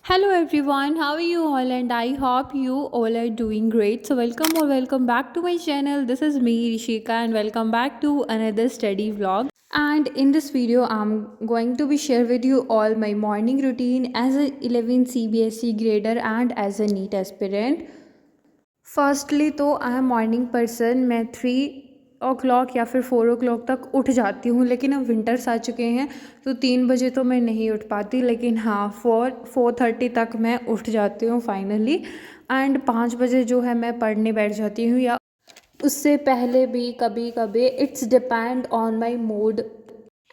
Hello everyone, how are you all? And I hope you all are doing great. So, welcome back to my channel. This is me, Rishika, and welcome back to another study vlog. And in this video, I'm going to be share with you all my morning routine as a 11 CBSE grader and as a NEET aspirant. Firstly तो I am morning person. मैं 3 o'clock या फिर 4 o'clock तक उठ जाती हूँ, लेकिन अब विंटर्स आ चुके हैं तो 3 बजे तो मैं नहीं उठ पाती, लेकिन हाँ 4-4:30 तक मैं उठ जाती हूँ फाइनली। एंड 5 बजे जो है मैं पढ़ने बैठ जाती हूँ, या उससे पहले भी कभी कभी, it's depend on my mood.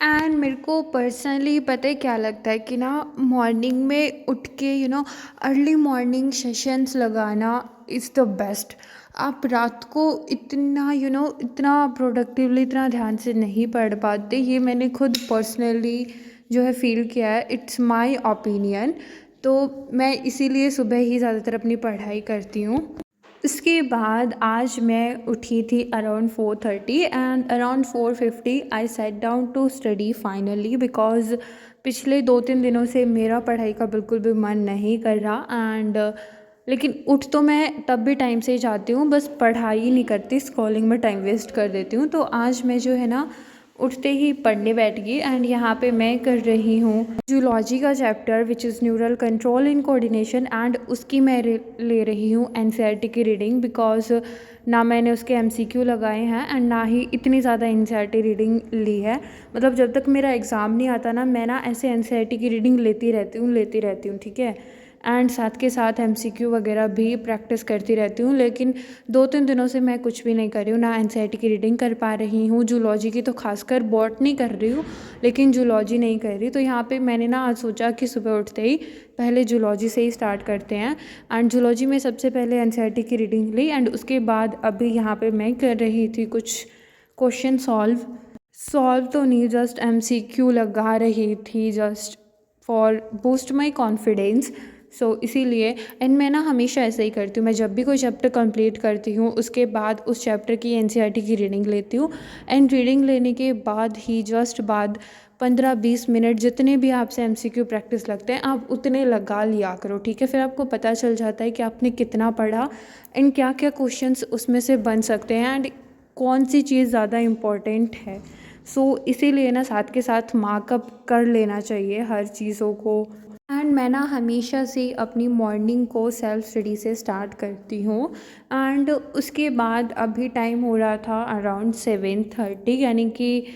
And मेरे को पर्सनली पता है क्या लगता है कि ना, मॉर्निंग में उठ के अर्ली मॉर्निंग सेशंस लगाना इज़ द बेस्ट। आप रात को इतना इतना प्रोडक्टिवली, इतना ध्यान से नहीं पढ़ पाते। ये मैंने खुद पर्सनली जो है फील किया है, इट्स माय ओपिनियन। तो मैं इसीलिए सुबह ही ज़्यादातर अपनी पढ़ाई करती हूँ। इसके बाद आज मैं उठी थी around 4:30 and around 4:50 I set down to study finally, because पिछले 2-3 दिनों से मेरा पढ़ाई का बिल्कुल भी मन नहीं कर रहा। एंड लेकिन उठ तो मैं तब भी टाइम से ही जाती हूँ, बस पढ़ाई ही नहीं करती, स्क्रॉलिंग में टाइम वेस्ट कर देती हूँ। तो आज मैं जो है ना उठते ही पढ़ने बैठ गई। एंड यहाँ पे मैं कर रही हूँ जूलॉजी का chapter which is neural control in coordination, and उसकी मैं ले रही हूँ एनसीईआरटी की रीडिंग, बिकॉज ना मैंने उसके एमसीक्यू लगाए हैं एंड ना ही इतनी ज़्यादा एनसीईआरटी रीडिंग ली है। मतलब जब तक मेरा एग्ज़ाम नहीं आता ना, मैं ना ऐसे एनसीईआरटी की रीडिंग लेती रहती हूँ, ठीक है। एंड साथ के साथ एमसीक्यू वगैरह भी प्रैक्टिस करती रहती हूँ, लेकिन 2-3 दिनों से मैं कुछ भी नहीं कर रही हूँ, ना एनसीईआरटी की रीडिंग कर पा रही हूँ। जूलॉजी की तो खासकर बॉटनी कर रही हूँ, लेकिन जूलॉजी नहीं कर रही। तो यहाँ पे मैंने ना आज सोचा कि सुबह उठते ही पहले जूलॉजी से ही स्टार्ट करते हैं। एंड जूलॉजी में सबसे पहले एनसीईआरटी की रीडिंग ली, एंड उसके बाद अभी यहाँ पर मैं कर रही थी कुछ क्वेश्चन सॉल्व तो नहीं, जस्ट एमसीक्यू लगा रही थी, just for boost my confidence. इसीलिए एंड मैं ना हमेशा ऐसा ही करती हूँ। मैं जब भी कोई चैप्टर कंप्लीट करती हूँ, उसके बाद उस चैप्टर की एनसीईआरटी की रीडिंग लेती हूँ। एंड रीडिंग लेने के बाद ही जस्ट बाद 15-20 मिनट जितने भी आपसे एमसीक्यू प्रैक्टिस लगते हैं, आप उतने लगा लिया करो, ठीक है। फिर आपको पता चल जाता है कि आपने कितना पढ़ा एंड क्या क्या क्वेश्चंस उसमें से बन सकते हैं, एंड कौन सी चीज़ ज़्यादा इम्पॉर्टेंट है। इसीलिए ना साथ के साथ मार्कअप कर लेना चाहिए हर चीज़ों को। एंड मैं ना हमेशा से अपनी मॉर्निंग को सेल्फ स्टडी से स्टार्ट करती हूँ। एंड उसके बाद अभी टाइम हो रहा था अराउंड 7:30, यानी कि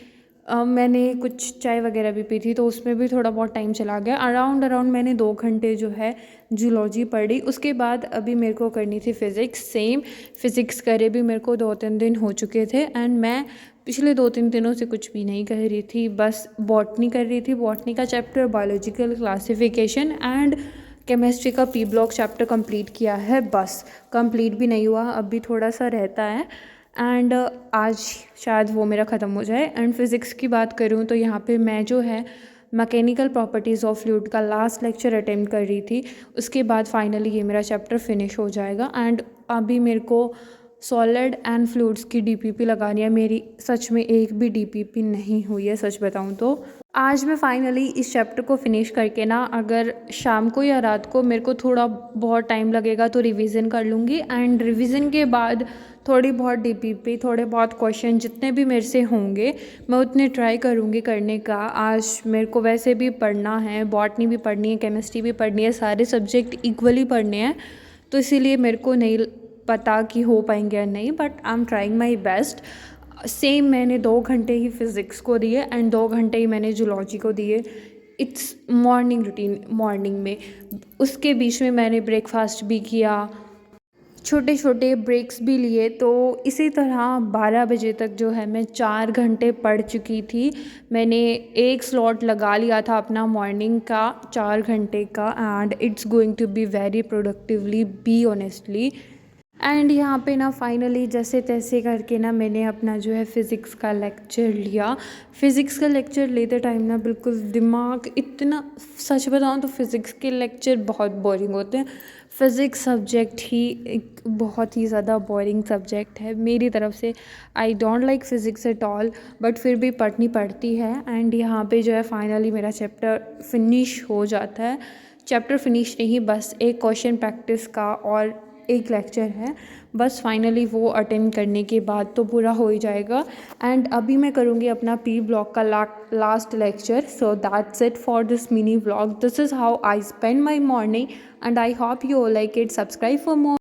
मैंने कुछ चाय वगैरह भी पी थी, तो उसमें भी थोड़ा बहुत टाइम चला गया। अराउंड मैंने 2 घंटे जो है जूलॉजी पढ़ी। उसके बाद अभी मेरे को करनी थी फ़िज़िक्स। सेम फ़िज़िक्स करे भी मेरे को 2-3 दिन हो चुके थे, एंड मैं पिछले 2-3 दिनों से कुछ भी नहीं कर रही थी, बस बॉटनी कर रही थी। बॉटनी का chapter, biological classification and chemistry का पी ब्लॉक चैप्टर कंप्लीट किया है, बस। कंप्लीट भी नहीं हुआ, अभी थोड़ा सा रहता है। एंड आज शायद वो मेरा ख़त्म हो जाए। एंड फिज़िक्स की बात करूँ तो यहाँ पे मैं जो है मैकेनिकल प्रॉपर्टीज़ ऑफ फ्लूइड का लास्ट लेक्चर अटेम्प्ट कर रही थी। उसके बाद फाइनली ये मेरा चैप्टर फिनिश हो जाएगा। एंड अभी मेरे को सॉलिड एंड फ्लूइड्स की डीपीपी लगानी है। मेरी सच में एक भी डीपीपी नहीं हुई है, सच बताऊँ तो। आज मैं फाइनली इस चैप्टर को फिनिश करके ना, अगर शाम को या रात को मेरे को थोड़ा बहुत टाइम लगेगा तो रिवीजन कर लूँगी। एंड रिवीजन के बाद थोड़ी बहुत डीपीपी, थोड़े बहुत क्वेश्चन जितने भी मेरे से होंगे, मैं उतने ट्राई करूँगी करने का। आज मेरे को वैसे भी पढ़ना है, बॉटनी भी पढ़नी है, केमिस्ट्री भी पढ़नी है, सारे सब्जेक्ट इक्वली पढ़ने हैं। तो इसीलिए मेरे को नहीं पता कि हो पाएंगे या नहीं, but I am trying my best. Same मैंने 2 घंटे ही फ़िज़िक्स को दिए एंड 2 घंटे ही मैंने जूलॉजी को दिए। It's morning routine. मॉर्निंग में उसके बीच में मैंने ब्रेकफास्ट भी किया, छोटे छोटे ब्रेक्स भी लिए। तो इसी तरह 12 बजे तक जो है मैं 4 घंटे पढ़ चुकी थी। मैंने एक स्लॉट लगा लिया था अपना मॉर्निंग का 4 घंटे का, and it's going to be very productively, be honestly. And यहाँ पे ना फाइनली जैसे तैसे करके ना मैंने अपना जो है फ़िज़िक्स का लेक्चर लिया। फ़िज़िक्स का लेक्चर लेते टाइम ना बिल्कुल दिमाग इतना, सच बताऊँ तो फ़िज़िक्स के लेक्चर बहुत बोरिंग होते हैं। फ़िज़िक्स सब्जेक्ट ही एक बहुत ही ज़्यादा बोरिंग सब्जेक्ट है मेरी तरफ से। I don't like physics at all, but फिर भी पढ़नी पड़ती है। एंड यहाँ पे जो है फाइनली मेरा चैप्टर फिनिश हो जाता है। चैप्टर फिनिश नहीं, बस एक क्वेश्चन प्रैक्टिस का और एक लेक्चर है, बस फाइनली वो अटेंड करने के बाद तो पूरा हो ही जाएगा। एंड अभी मैं करूँगी अपना पी ब्लॉक का last lecture. So that's it for this mini vlog. This is how I spend my morning and I hope you like it. Subscribe for more.